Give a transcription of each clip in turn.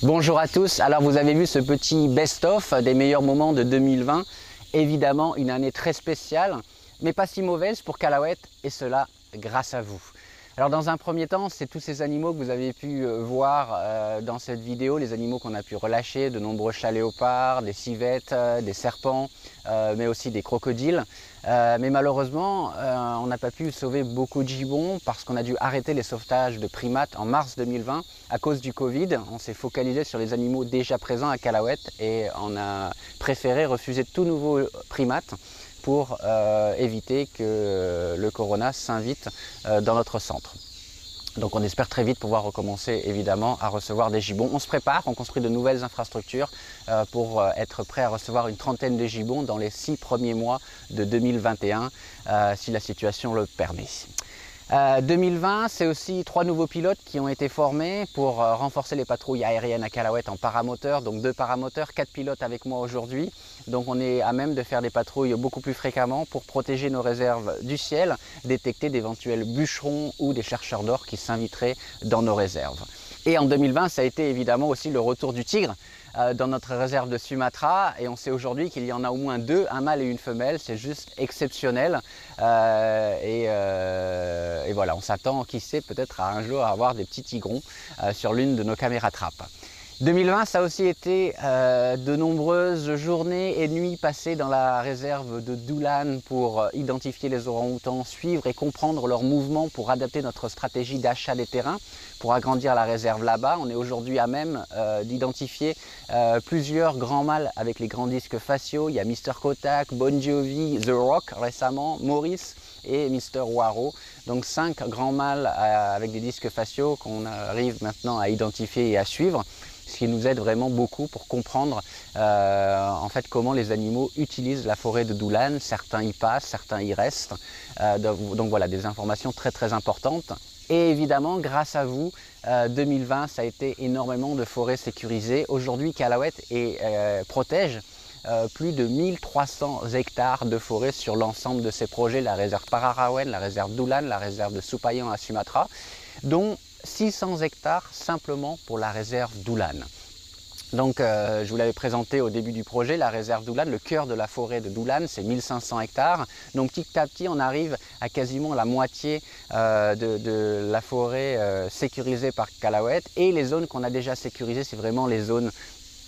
Bonjour à tous, alors vous avez vu ce petit best-of des meilleurs moments de 2020. Évidemment une année très spéciale, mais pas si mauvaise pour Calahuète, et cela grâce à vous. Alors dans un premier temps, c'est tous ces animaux que vous avez pu voir dans cette vidéo, les animaux qu'on a pu relâcher, de nombreux chats léopards, des civettes, des serpents, mais aussi des crocodiles. Mais malheureusement, on n'a pas pu sauver beaucoup de gibbons parce qu'on a dû arrêter les sauvetages de primates en mars 2020 à cause du Covid. On s'est focalisé sur les animaux déjà présents à Calahuète et on a préféré refuser tout nouveau primate pour éviter que le corona s'invite dans notre centre. Donc on espère très vite pouvoir recommencer évidemment à recevoir des gibbons. On se prépare, on construit de nouvelles infrastructures pour être prêt à recevoir une trentaine de gibbons dans les 6 premiers mois de 2021 si la situation le permet. 2020, c'est aussi 3 nouveaux pilotes qui ont été formés pour renforcer les patrouilles aériennes à Calahuète en paramoteur, donc 2 paramoteurs, 4 pilotes avec moi aujourd'hui. Donc on est à même de faire des patrouilles beaucoup plus fréquemment pour protéger nos réserves du ciel, détecter d'éventuels bûcherons ou des chercheurs d'or qui s'inviteraient dans nos réserves. Et en 2020, ça a été évidemment aussi le retour du tigre dans notre réserve de Sumatra, et on sait aujourd'hui qu'il y en a au moins 2, un mâle et une femelle. C'est juste exceptionnel et voilà, on s'attend, qui sait, peut-être à un jour à avoir des petits tigrons sur l'une de nos caméras trappes. 2020, ça a aussi été de nombreuses journées et nuits passées dans la réserve de Doulan pour identifier les orang-outans, suivre et comprendre leurs mouvements pour adapter notre stratégie d'achat des terrains, pour agrandir la réserve là-bas. On est aujourd'hui à même d'identifier plusieurs grands mâles avec les grands disques faciaux. Il y a Mr Kotak, Bon Jovi, The Rock récemment, Maurice et Mr Waro. Donc 5 grands mâles avec des disques faciaux qu'on arrive maintenant à identifier et à suivre, ce qui nous aide vraiment beaucoup pour comprendre en fait comment les animaux utilisent la forêt de Doulan. Certains y passent, certains y restent. Donc voilà, des informations très importantes. Et évidemment, grâce à vous, 2020, ça a été énormément de forêts sécurisées. Aujourd'hui, Calahuète protège plus de 1300 hectares de forêt sur l'ensemble de ces projets, la réserve Pararawen, la réserve Doulan, la réserve de Soupayan à Sumatra, dont 600 hectares simplement pour la réserve Doulan. Donc je vous l'avais présenté au début du projet, la réserve Doulan, le cœur de la forêt de Doulan, c'est 1500 hectares. Donc petit à petit, on arrive à quasiment la moitié de la forêt sécurisée par Calahuète. Et les zones qu'on a déjà sécurisées, c'est vraiment les zones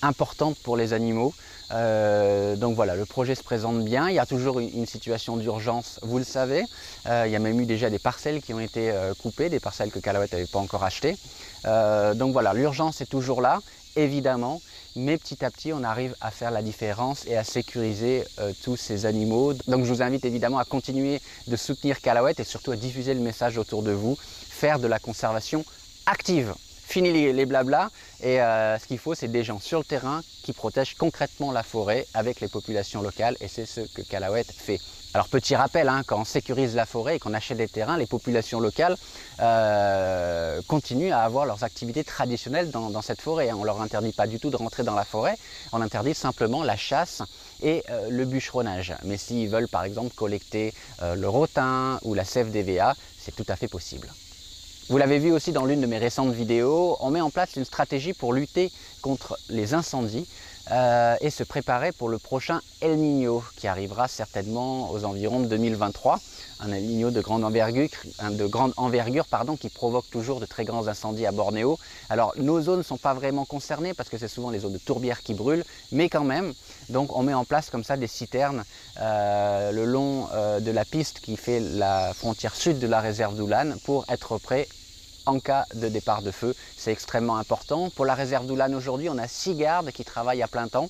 importantes pour les animaux. Donc voilà, le projet se présente bien. Il y a toujours une situation d'urgence, vous le savez. Il y a même eu déjà des parcelles qui ont été coupées, des parcelles que Calahuète n'avait pas encore achetées. Donc voilà, l'urgence est toujours là, évidemment, mais petit à petit on arrive à faire la différence et à sécuriser tous ces animaux. Donc je vous invite évidemment à continuer de soutenir Calahuète et surtout à diffuser le message autour de vous, faire de la conservation active. Fini les blablas, et ce qu'il faut, c'est des gens sur le terrain qui protègent concrètement la forêt avec les populations locales, et c'est ce que Calahuète fait. Alors petit rappel, quand on sécurise la forêt et qu'on achète des terrains, les populations locales continuent à avoir leurs activités traditionnelles dans cette forêt. On ne leur interdit pas du tout de rentrer dans la forêt, on interdit simplement la chasse et le bûcheronnage. Mais s'ils veulent par exemple collecter le rotin ou la sève d'EVA, c'est tout à fait possible. Vous l'avez vu aussi dans l'une de mes récentes vidéos, on met en place une stratégie pour lutter contre les incendies et se préparer pour le prochain El Niño qui arrivera certainement aux environs de 2023. Un El Niño de grande envergure, qui provoque toujours de très grands incendies à Bornéo. Alors nos zones ne sont pas vraiment concernées parce que c'est souvent les zones de tourbières qui brûlent, mais quand même, donc on met en place comme ça des citernes le long de la piste qui fait la frontière sud de la réserve Doulan pour être prêt en cas de départ de feu. C'est extrêmement important. Pour la réserve Doulan aujourd'hui, on a 6 gardes qui travaillent à plein temps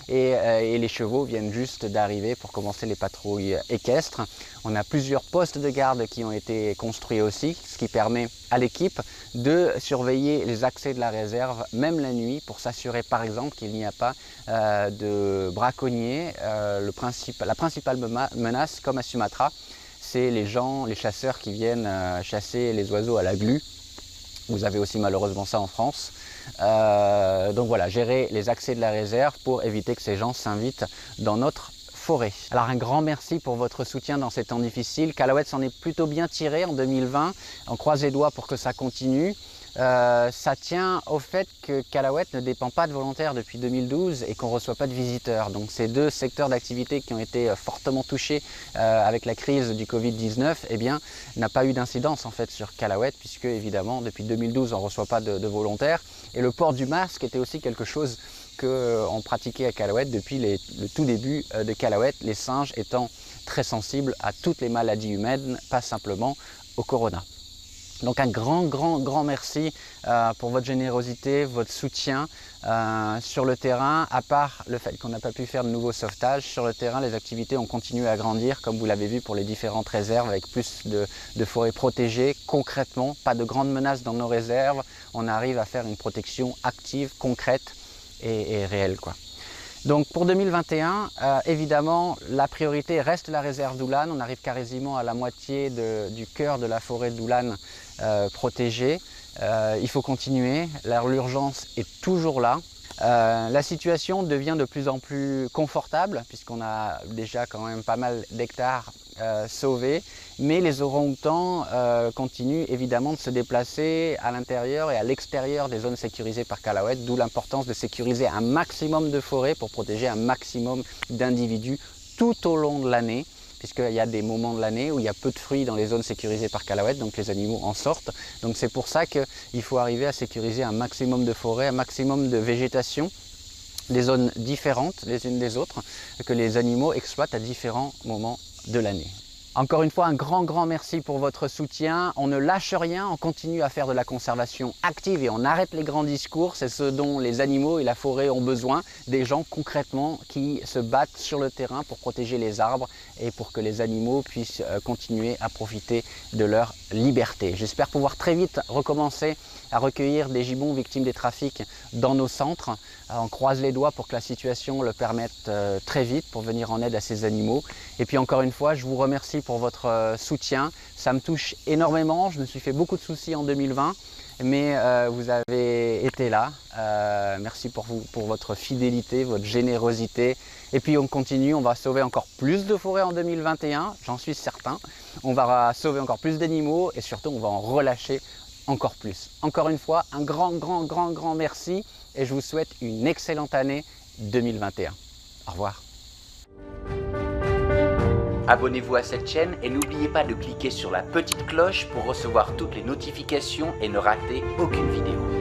et les chevaux viennent juste d'arriver pour commencer les patrouilles équestres. On a plusieurs postes de garde qui ont été construits aussi, ce qui permet à l'équipe de surveiller les accès de la réserve, même la nuit, pour s'assurer par exemple qu'il n'y a pas de braconniers. La principale menace, comme à Sumatra, c'est les chasseurs qui viennent chasser les oiseaux à la glu. Vous avez aussi malheureusement ça en France. Donc voilà, gérer les accès de la réserve pour éviter que ces gens s'invitent dans notre forêt. Alors un grand merci pour votre soutien dans ces temps difficiles. Calahuète s'en est plutôt bien tiré en 2020. On croise les doigts pour que ça continue. ça tient au fait que Callawet ne dépend pas de volontaires depuis 2012 et qu'on ne reçoit pas de visiteurs. Donc ces deux secteurs d'activité qui ont été fortement touchés avec la crise du Covid-19, eh bien, n'a pas eu d'incidence en fait sur Callawet, puisque évidemment depuis 2012 on ne reçoit pas de volontaires. Et le port du masque était aussi quelque chose qu'on pratiquait à Callawet depuis le tout début de Callawet, les singes étant très sensibles à toutes les maladies humaines, pas simplement au corona. Donc un grand merci pour votre générosité, votre soutien sur le terrain. À part le fait qu'on n'a pas pu faire de nouveaux sauvetages, sur le terrain les activités ont continué à grandir, comme vous l'avez vu pour les différentes réserves, avec plus de forêts protégées. Concrètement, pas de grandes menaces dans nos réserves, on arrive à faire une protection active, concrète et réelle, quoi. Donc pour 2021, évidemment, la priorité reste la réserve d'Oulan. On arrive quasiment à la moitié du cœur de la forêt d'Oulan protégée. Il faut continuer, l'urgence est toujours là. La situation devient de plus en plus confortable puisqu'on a déjà quand même pas mal d'hectares sauvés, mais les orang-outans continuent évidemment de se déplacer à l'intérieur et à l'extérieur des zones sécurisées par Callawet, d'où l'importance de sécuriser un maximum de forêts pour protéger un maximum d'individus tout au long de l'année, puisqu'il y a des moments de l'année où il y a peu de fruits dans les zones sécurisées par Callawet, donc les animaux en sortent. Donc c'est pour ça qu'il faut arriver à sécuriser un maximum de forêts, un maximum de végétation, des zones différentes les unes des autres, que les animaux exploitent à différents moments de l'année. Encore une fois, un grand merci pour votre soutien. On ne lâche rien, on continue à faire de la conservation active et on arrête les grands discours. C'est ce dont les animaux et la forêt ont besoin, des gens concrètement qui se battent sur le terrain pour protéger les arbres et pour que les animaux puissent continuer à profiter de leur liberté. J'espère pouvoir très vite recommencer à recueillir des gibbons victimes des trafics dans nos centres. On croise les doigts pour que la situation le permette très vite pour venir en aide à ces animaux. Et puis encore une fois, je vous remercie pour votre soutien. Ça me touche énormément. Je me suis fait beaucoup de soucis en 2020, mais vous avez été là. Merci pour votre fidélité, votre générosité. Et puis on continue, on va sauver encore plus de forêts en 2021, j'en suis certain. On va sauver encore plus d'animaux et surtout on va en relâcher encore plus. Encore une fois, un grand merci et je vous souhaite une excellente année 2021. Au revoir. Abonnez-vous à cette chaîne et n'oubliez pas de cliquer sur la petite cloche pour recevoir toutes les notifications et ne rater aucune vidéo.